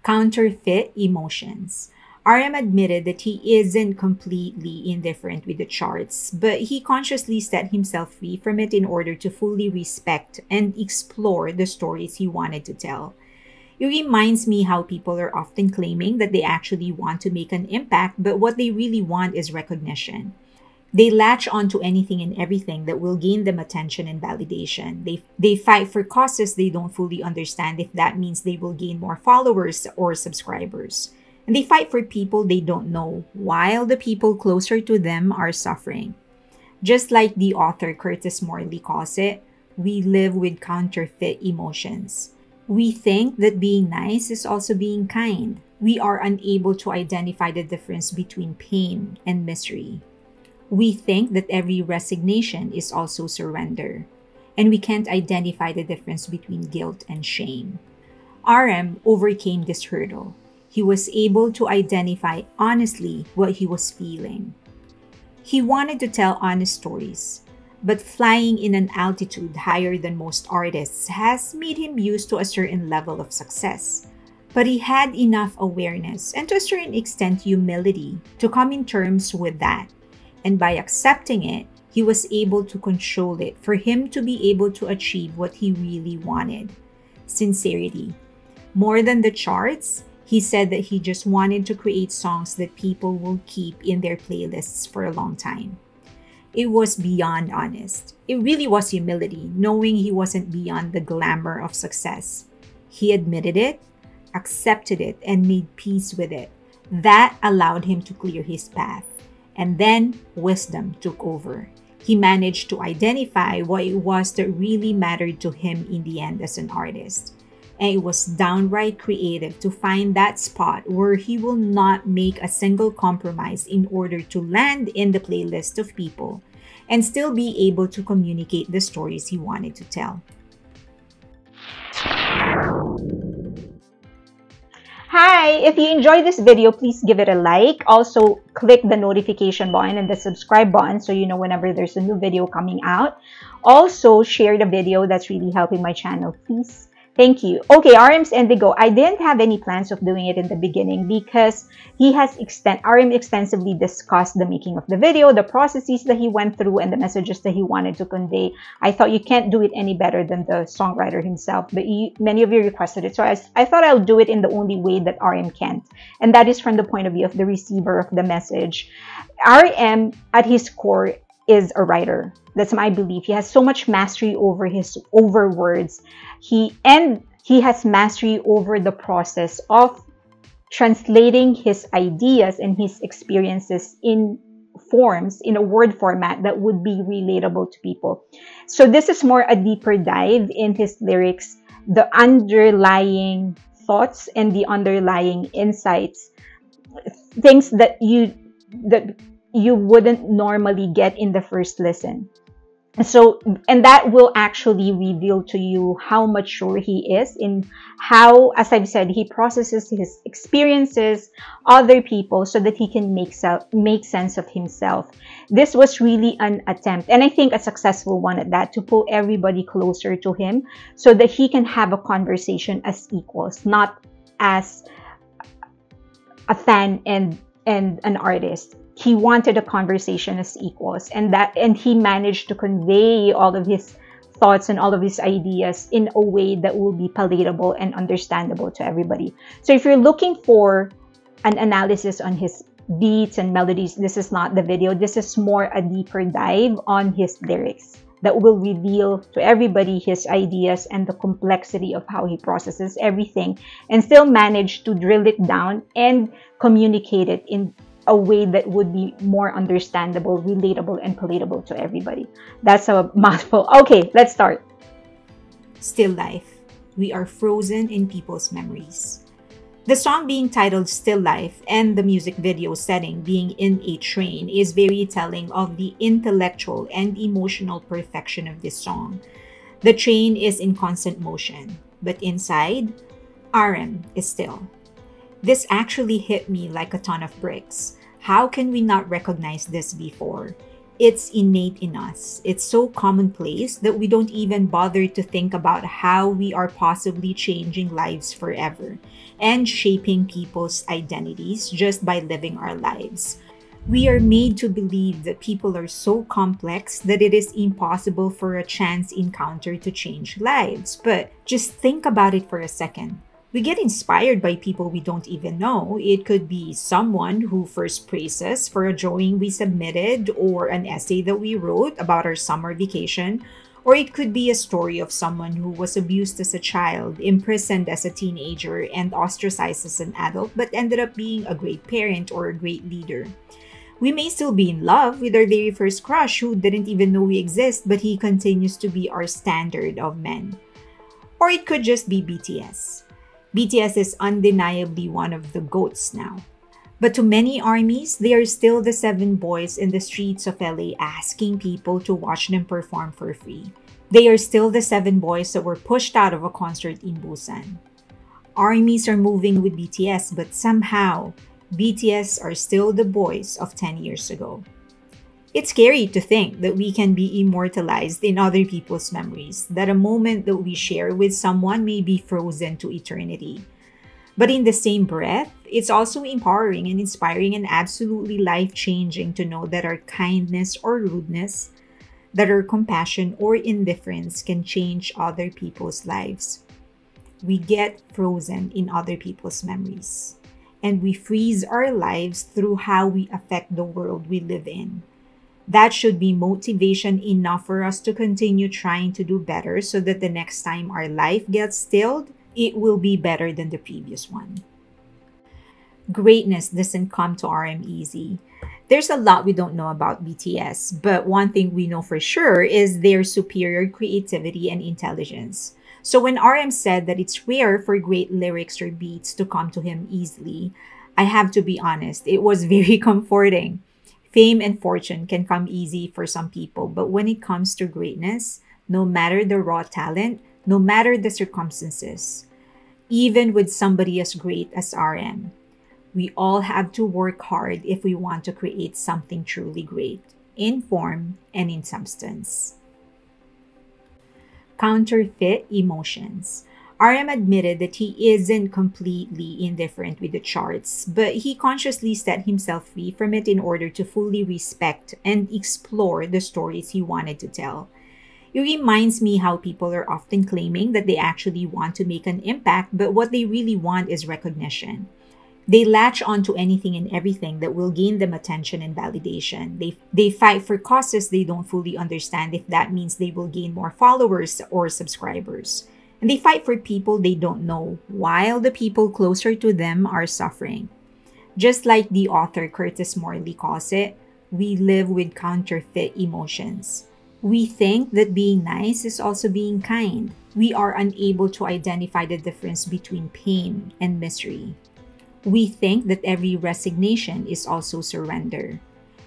Counterfeit emotions. RM admitted that he isn't completely indifferent with the charts, but he consciously set himself free from it in order to fully respect and explore the stories he wanted to tell. It reminds me how people are often claiming that they actually want to make an impact, but what they really want is recognition. They latch onto anything and everything that will gain them attention and validation. They fight for causes they don't fully understand if that means they will gain more followers or subscribers. And they fight for people they don't know, while the people closer to them are suffering. Just like the author Curtis Morley calls it, we live with counterfeit emotions. We think that being nice is also being kind. We are unable to identify the difference between pain and misery. We think that every resignation is also surrender, and we can't identify the difference between guilt and shame. RM overcame this hurdle. He was able to identify honestly what he was feeling. He wanted to tell honest stories, but flying in an altitude higher than most artists has made him used to a certain level of success. But he had enough awareness and to a certain extent humility to come in terms with that. And by accepting it, he was able to control it for him to be able to achieve what he really wanted. Sincerity. More than the charts, he said that he just wanted to create songs that people will keep in their playlists for a long time. It was beyond honest. It really was humility, knowing he wasn't beyond the glamour of success. He admitted it, accepted it, and made peace with it. That allowed him to clear his path. And then wisdom took over. He managed to identify what it was that really mattered to him in the end as an artist. And it was downright creative to find that spot where he will not make a single compromise in order to land in the playlist of people and still be able to communicate the stories he wanted to tell. Hi! If you enjoyed this video, please give it a like. Also, click the notification button and the subscribe button so you know whenever there's a new video coming out. Also, share the video. That's really helping my channel, please. Thank you. Okay, RM's Indigo. I didn't have any plans of doing it in the beginning because RM extensively discussed the making of the video, the processes that he went through, and the messages that he wanted to convey. I thought you can't do it any better than the songwriter himself, but many of you requested it. So I thought I'll do it in the only way that RM can't, and that is from the point of view of the receiver of the message. RM, at his core, is a writer. That's my belief. He has so much mastery over words. He has mastery over the process of translating his ideas and his experiences in forms, in a word format that would be relatable to people. So this is more a deeper dive in his lyrics, the underlying thoughts and the underlying insights, things that you wouldn't normally get in the first listen. So, and that will actually reveal to you how mature he is in how, as I've said, he processes his experiences, other people, so that he can make sense of himself. This was really an attempt, and I think a successful one at that, to pull everybody closer to him so that he can have a conversation as equals, not as a fan and an artist. He wanted a conversation as equals, and he managed to convey all of his thoughts and all of his ideas in a way that will be palatable and understandable to everybody. So if you're looking for an analysis on his beats and melodies, this is not the video. This is more a deeper dive on his lyrics that will reveal to everybody his ideas and the complexity of how he processes everything, and still manage to drill it down and communicate it in a way that would be more understandable, relatable, and palatable to everybody. That's a mouthful. Okay, let's start. Still Life. We are frozen in people's memories. The song being titled Still Life and the music video setting being in a train is very telling of the intellectual and emotional perfection of this song. The train is in constant motion, but inside, RM is still. This actually hit me like a ton of bricks. How can we not recognize this before? It's innate in us. It's so commonplace that we don't even bother to think about how we are possibly changing lives forever and shaping people's identities just by living our lives. We are made to believe that people are so complex that it is impossible for a chance encounter to change lives. But just think about it for a second. We get inspired by people we don't even know. It could be someone who first praised us for a drawing we submitted or an essay that we wrote about our summer vacation. Or it could be a story of someone who was abused as a child, imprisoned as a teenager, and ostracized as an adult, but ended up being a great parent or a great leader. We may still be in love with our very first crush who didn't even know we exist, but he continues to be our standard of men. Or it could just be BTS. BTS is undeniably one of the GOATs now. But to many armies, they are still the seven boys in the streets of LA asking people to watch them perform for free. They are still the seven boys that were pushed out of a concert in Busan. Armies are moving with BTS, but somehow, BTS are still the boys of 10 years ago. It's scary to think that we can be immortalized in other people's memories, that a moment that we share with someone may be frozen to eternity. But in the same breath, it's also empowering and inspiring and absolutely life-changing to know that our kindness or rudeness, that our compassion or indifference can change other people's lives. We get frozen in other people's memories, and we freeze our lives through how we affect the world we live in. That should be motivation enough for us to continue trying to do better so that the next time our life gets stilled, it will be better than the previous one. Greatness doesn't come to RM easy. There's a lot we don't know about BTS, but one thing we know for sure is their superior creativity and intelligence. So when RM said that it's rare for great lyrics or beats to come to him easily, I have to be honest, it was very comforting. Fame and fortune can come easy for some people, but when it comes to greatness, no matter the raw talent, no matter the circumstances, even with somebody as great as RM, we all have to work hard if we want to create something truly great, in form and in substance. Counterfeit emotions. RM admitted that he isn't completely indifferent with the charts, but he consciously set himself free from it in order to fully respect and explore the stories he wanted to tell. It reminds me how people are often claiming that they actually want to make an impact, but what they really want is recognition. They latch onto anything and everything that will gain them attention and validation. They fight for causes they don't fully understand if that means they will gain more followers or subscribers. And they fight for people they don't know, while the people closer to them are suffering. Just like the author Curtis Morley calls it, we live with counterfeit emotions. We think that being nice is also being kind. We are unable to identify the difference between pain and misery. We think that every resignation is also surrender.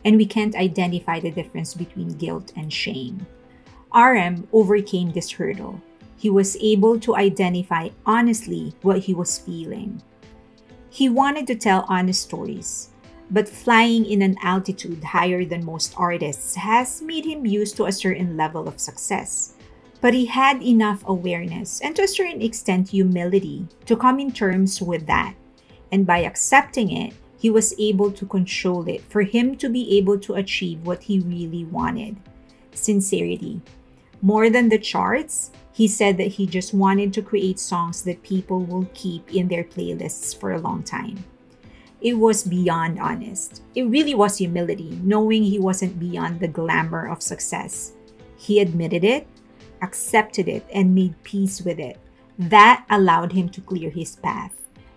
And we can't identify the difference between guilt and shame. RM overcame this hurdle. He was able to identify honestly what he was feeling. He wanted to tell honest stories, but flying in an altitude higher than most artists has made him used to a certain level of success. But he had enough awareness and to a certain extent humility to come in terms with that. And by accepting it, he was able to control it for him to be able to achieve what he really wanted. Sincerity. More than the charts, he said that he just wanted to create songs that people will keep in their playlists for a long time. It was beyond honest. It really was humility, knowing he wasn't beyond the glamour of success. He admitted it, accepted it, and made peace with it. That allowed him to clear his path.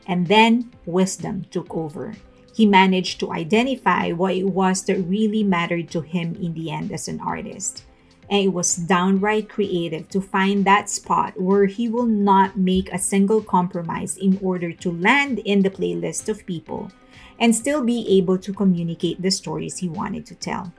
And then wisdom took over. He managed to identify what it was that really mattered to him in the end as an artist. And it was downright creative to find that spot where he will not make a single compromise in order to land in the playlist of people and still be able to communicate the stories he wanted to tell.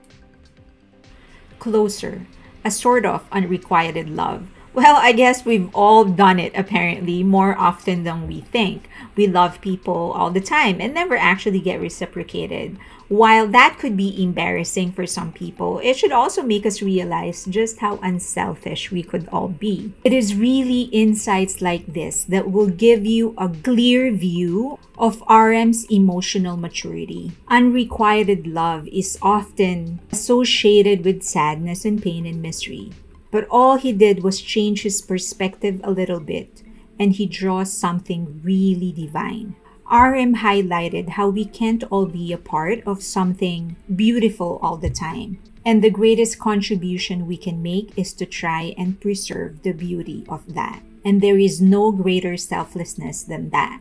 Closer, a sort of unrequited love, Well, I guess we've all done it apparently more often than we think. We love people all the time and never actually get reciprocated. While that could be embarrassing for some people, it should also make us realize just how unselfish we could all be. It is really insights like this that will give you a clear view of RM's emotional maturity. Unrequited love is often associated with sadness and pain and misery. But all he did was change his perspective a little bit, and he draws something really divine. RM highlighted how we can't all be a part of something beautiful all the time. And the greatest contribution we can make is to try and preserve the beauty of that. And there is no greater selflessness than that.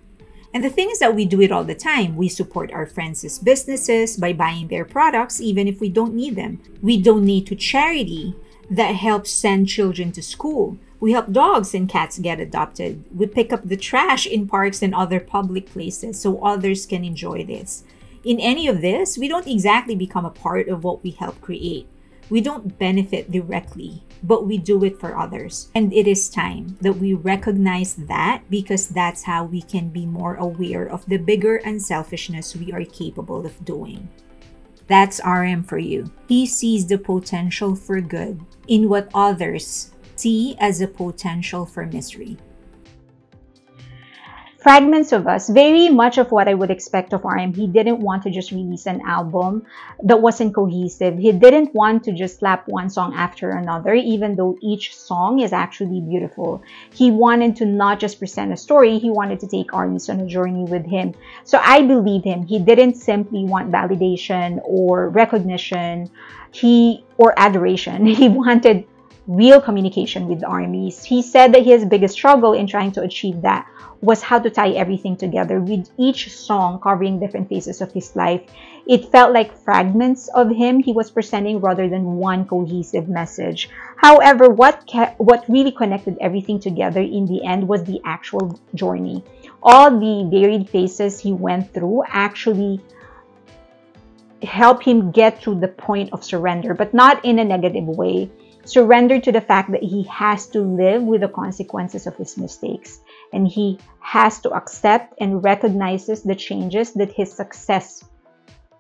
And the thing is that we do it all the time. We support our friends' businesses by buying their products even if we don't need them. We donate to charity that helps send children to school. We help dogs and cats get adopted. We pick up the trash in parks and other public places so others can enjoy this. In any of this, we don't exactly become a part of what we help create. We don't benefit directly, but we do it for others. And it is time that we recognize that, because that's how we can be more aware of the bigger unselfishness we are capable of doing. That's RM for you. He sees the potential for good in what others see as a potential for misery. Fragments of Us, very much of what I would expect of RM. He didn't want to just release an album that wasn't cohesive. He didn't want to just slap one song after another, even though each song is actually beautiful. He wanted to not just present a story, he wanted to take artists on a journey with him. So I believe him. He didn't simply want validation or recognition or adoration. He wanted real communication with the armies. He said that his biggest struggle in trying to achieve that was how to tie everything together, with each song covering different phases of his life. It felt like fragments of him he was presenting rather than one cohesive message. However, what really connected everything together in the end was the actual journey. All the varied phases he went through actually helped him get to the point of surrender, but not in a negative way. Surrender to the fact that he has to live with the consequences of his mistakes, and he has to accept and recognizes the changes that his success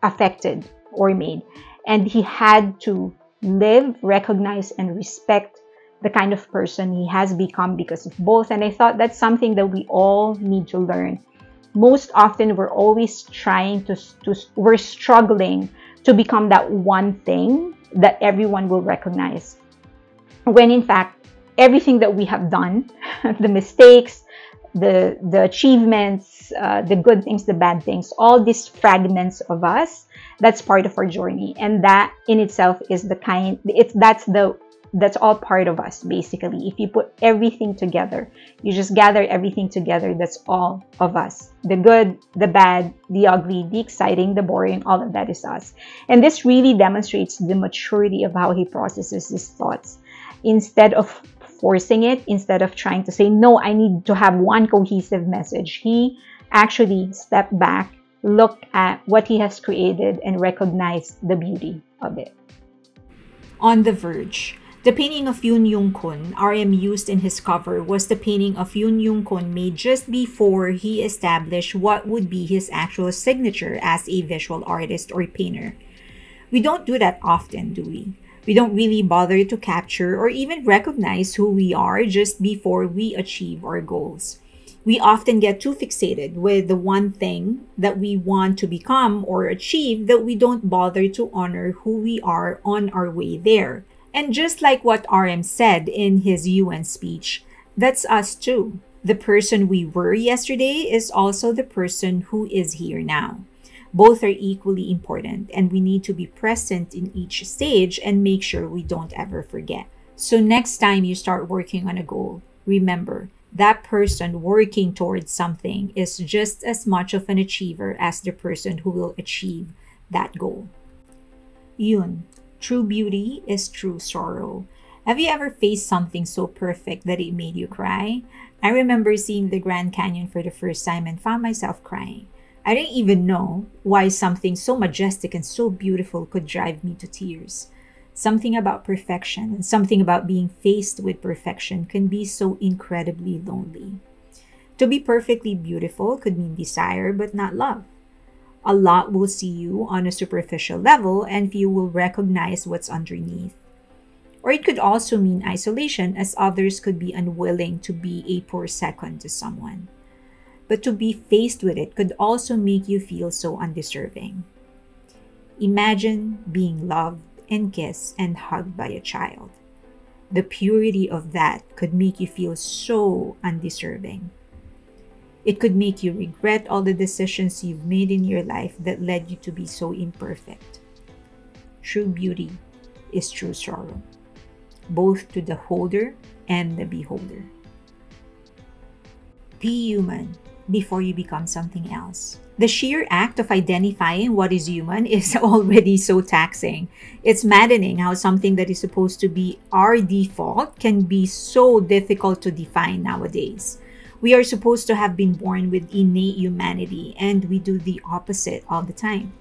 affected or made. And he had to live, recognize, and respect the kind of person he has become because of both. And I thought that's something that we all need to learn. Most often, we're always we're struggling to become that one thing that everyone will recognize, when in fact, everything that we have done, the mistakes, the achievements, the good things, the bad things, all these fragments of us, that's part of our journey. And that in itself is that's all part of us, basically. If you put everything together, you just gather everything together, that's all of us. The good, the bad, the ugly, the exciting, the boring, all of that is us. And this really demonstrates the maturity of how he processes his thoughts. Instead of forcing it, instead of trying to say, no, I need to have one cohesive message, he actually stepped back, looked at what he has created, and recognized the beauty of it. On the Verge, the painting of Yoon Young-kun RM used in his cover was the painting of Yoon Young-kun made just before he established what would be his actual signature as a visual artist or painter. We don't do that often, do we? We don't really bother to capture or even recognize who we are just before we achieve our goals. We often get too fixated with the one thing that we want to become or achieve that we don't bother to honor who we are on our way there. And just like what RM said in his UN speech, that's us too. The person we were yesterday is also the person who is here now. Both are equally important, and we need to be present in each stage and make sure we don't ever forget. So next time you start working on a goal, remember, that person working towards something is just as much of an achiever as the person who will achieve that goal. Yun, true beauty is true sorrow. Have you ever faced something so perfect that it made you cry? I remember seeing the Grand Canyon for the first time and found myself crying. I didn't even know why something so majestic and so beautiful could drive me to tears. Something about perfection and something about being faced with perfection can be so incredibly lonely. To be perfectly beautiful could mean desire but not love. A lot will see you on a superficial level and few will recognize what's underneath. Or it could also mean isolation, as others could be unwilling to be a poor second to someone. But to be faced with it could also make you feel so undeserving. Imagine being loved and kissed and hugged by a child. The purity of that could make you feel so undeserving. It could make you regret all the decisions you've made in your life that led you to be so imperfect. True beauty is true sorrow, both to the holder and the beholder. Be human before you become something else. The sheer act of identifying what is human is already so taxing. It's maddening how something that is supposed to be our default can be so difficult to define nowadays. We are supposed to have been born with innate humanity, and we do the opposite all the time.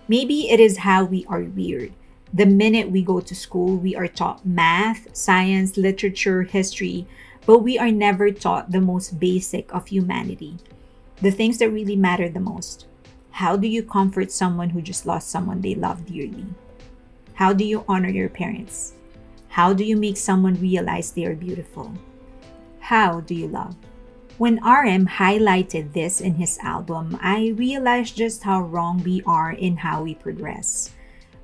Maybe it is how we are reared. The minute we go to school, we are taught math, science, literature, history, but we are never taught the most basic of humanity. The things that really matter the most. How do you comfort someone who just lost someone they love dearly? How do you honor your parents? How do you make someone realize they are beautiful? How do you love? When RM highlighted this in his album, I realized just how wrong we are in how we progress.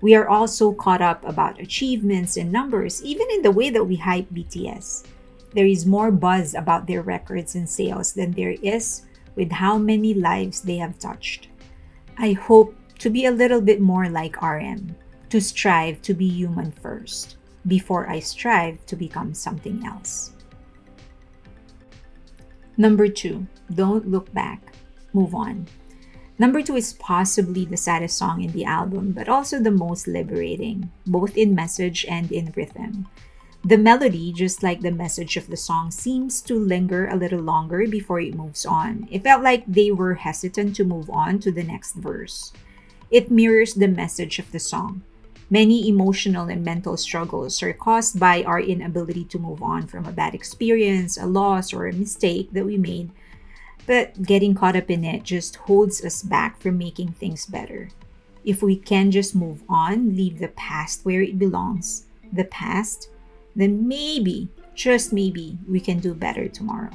We are all so caught up about achievements and numbers, even in the way that we hype BTS. There is more buzz about their records and sales than there is with how many lives they have touched. I hope to be a little bit more like RM, to strive to be human first, before I strive to become something else. Number 2, don't look back, move on. Number 2 is possibly the saddest song in the album, but also the most liberating, both in message and in rhythm. The melody, just like the message of the song, seems to linger a little longer before it moves on. It felt like they were hesitant to move on to the next verse. It mirrors the message of the song. Many emotional and mental struggles are caused by our inability to move on from a bad experience, a loss, or a mistake that we made. But getting caught up in it just holds us back from making things better. If we can just move on, leave the past where it belongs, the past, then maybe, just maybe, we can do better tomorrow.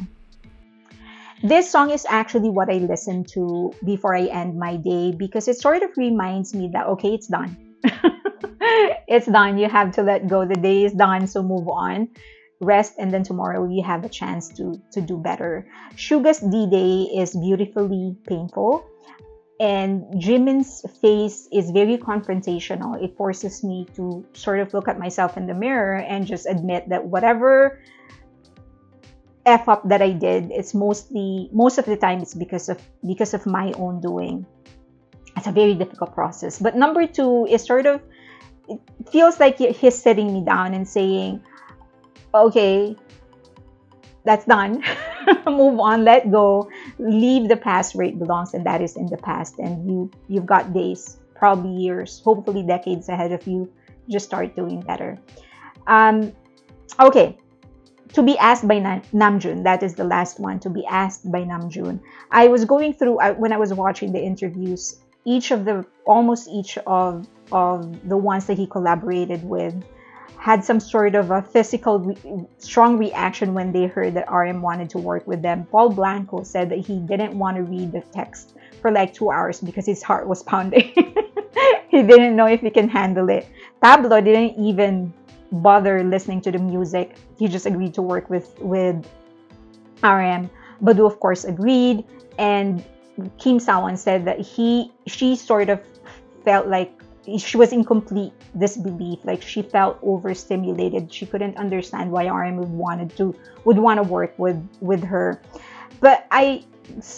This song is actually what I listen to before I end my day because it sort of reminds me that, okay, it's done. It's done. You have to let go. The day is done, so move on. Rest, and then tomorrow you have a chance to do better. Suga's D-Day is beautifully painful, and Jimin's face is very confrontational. It forces me to sort of look at myself in the mirror and just admit that whatever F up that I did, it's most of the time it's because of my own doing. It's a very difficult process. But number 2 is sort of, it feels like he's sitting me down and saying, okay, that's done. Move on, let go, leave the past where it belongs, and that is in the past. And you've got days, probably years, hopefully decades ahead of you. Just start doing better. Okay, to be asked by Namjoon. That is the last one. To be asked by Namjoon. I was going through when I was watching the interviews. Almost each of the ones that he collaborated with had some sort of a physical strong reaction when they heard that RM wanted to work with them. Paul Blanco said that he didn't want to read the text for like 2 hours because his heart was pounding. He didn't know if he can handle it. Pablo didn't even bother listening to the music. He just agreed to work with RM. Badu, of course, agreed, and Kim Sawan said that she sort of felt like she was in complete disbelief, like she felt overstimulated. She couldn't understand why RM would want to work with her. But I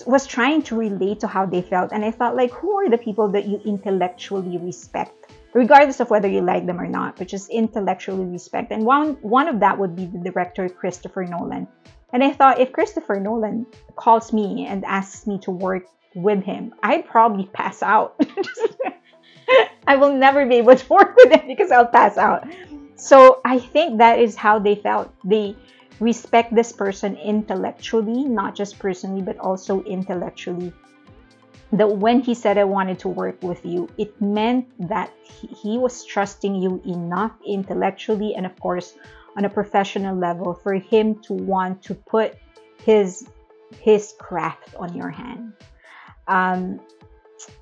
was trying to relate to how they felt, and I felt like, who are the people that you intellectually respect, regardless of whether you like them or not, but just intellectually respect? And one of that would be the director Christopher Nolan. And I thought, if Christopher Nolan calls me and asks me to work with him, I'd probably pass out. I will never be able to work with him because I'll pass out. So I think that is how they felt. They respect this person intellectually, not just personally, but also intellectually. That when he said, I wanted to work with you, it meant that he was trusting you enough intellectually and, of course, on a professional level for him to want to put his craft on your hand. Um,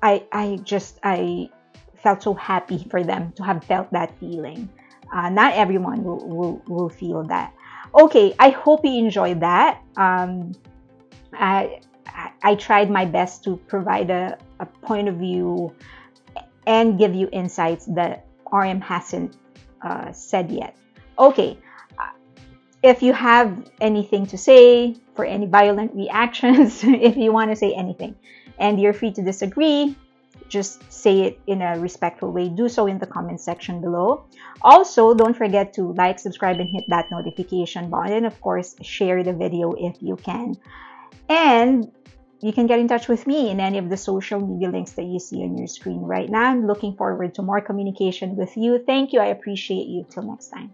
I felt so happy for them to have felt that feeling. Not everyone will feel that. Okay, I hope you enjoyed that. I, I tried my best to provide a point of view and give you insights that RM hasn't said yet. Okay, if you have anything to say, for any violent reactions, if you want to say anything, and you're free to disagree, just say it in a respectful way. Do so in the comment section below. Also, don't forget to like, subscribe, and hit that notification button. And of course, share the video if you can. And you can get in touch with me in any of the social media links that you see on your screen right now. I'm looking forward to more communication with you. Thank you. I appreciate you. Till next time.